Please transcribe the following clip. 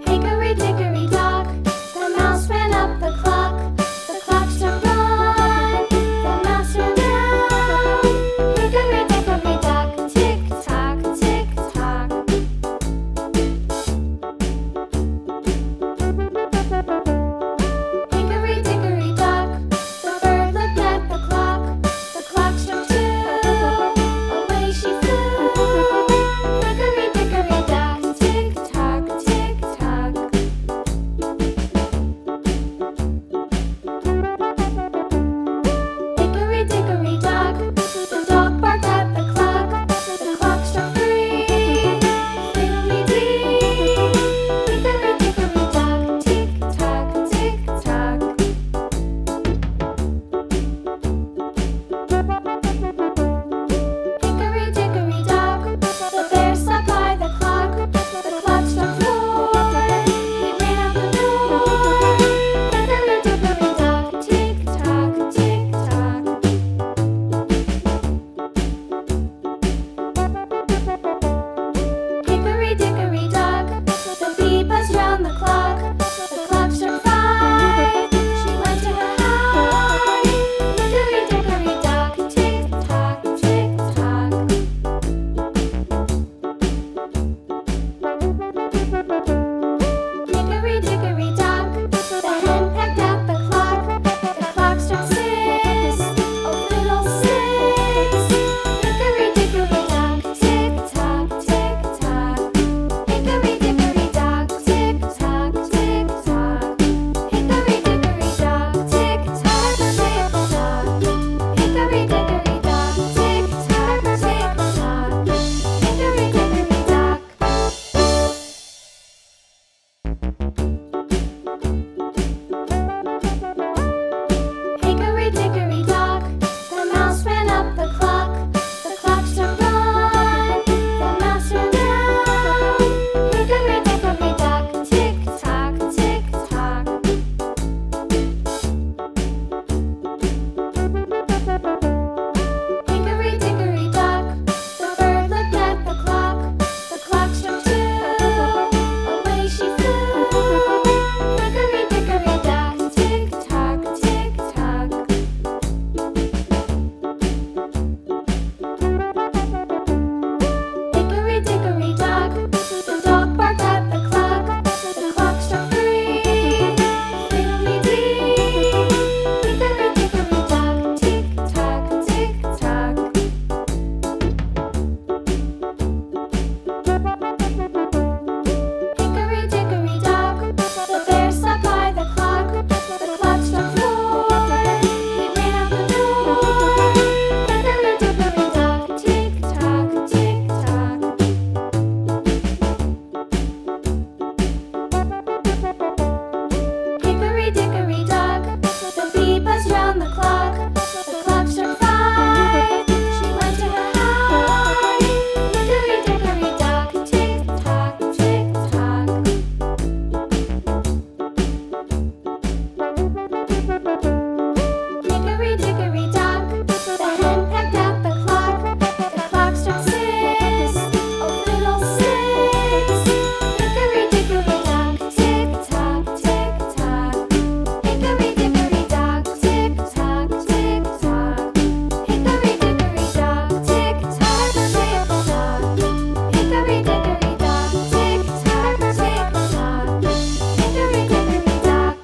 Hickory dickory dock, the mouse ran up the clock. The clock struck one, the mouse ran down. Hickory dickory dock, tick tock, tick tock. Hickory dickory dock, the bird looked at the clock. The clock struck two, away she flew. Hickory dickory dock, tick tock, tick tock. Hickory dickory dock, the dog barked at the clock. The clock struck three, fiddly-dee. Hickory dickory dock, tick tock, tick tock. Hickory dickory dock, the bear sat by the clock. The clock struck four, he ran out the door. Hickory dickory dock, tick tock, tick tock. Hickory dickory dock, the bee buzzed round the clock. The clock struck five, she went to her hive. Hickory dickory dock, tick tock, tick tock. Hickory dickory dock, the hen pecked at the clock. The clock struck six, oh fiddlesticks. Hickory dickory dock, tick tock, tick tock. Hickory dickory dock, tick tock, tick tock. Hickory dickory dock, tick tock, tick tock. Hickory dickory dock, tick tock, tick tock. Hickory dickory dock. Hickory dickory dock, the mouse ran up the clock. The clock struck one, the mouse ran down. Hickory dickory dock, tick tock, tick tock. Hickory dickory dock, the bird looked at the clock. The clock struck two, away she flew. Hickory dickory dock, tick tock, tick tock. Hickory dickory dock, the dog barked at the clock. The clock struck three, fiddly-dee. Hickory dickory dock, tick tock, tick tock. Hickory dickory dock, the bear sat by the clock. The clock struck four, he ran out the door. Hickory dickory dock, tick tock, tick tock. Hickory dickory dock, the bee buzzed round the clock. The clock struck five, she went to her hive. Hickory dickory dock, tick tock, tick tock. Hickory dickory dock, the hen pecked at the clock. The clock struck six, oh fiddlesticks. Hickory dickory dock, tick tock, tick tock. Hickory dickory dock, tick tock, tick tock. Hickory dickory dock, tick tock, tick tock. Hickory dickory dock, tick tock, tick tock. Hickory dickory dock.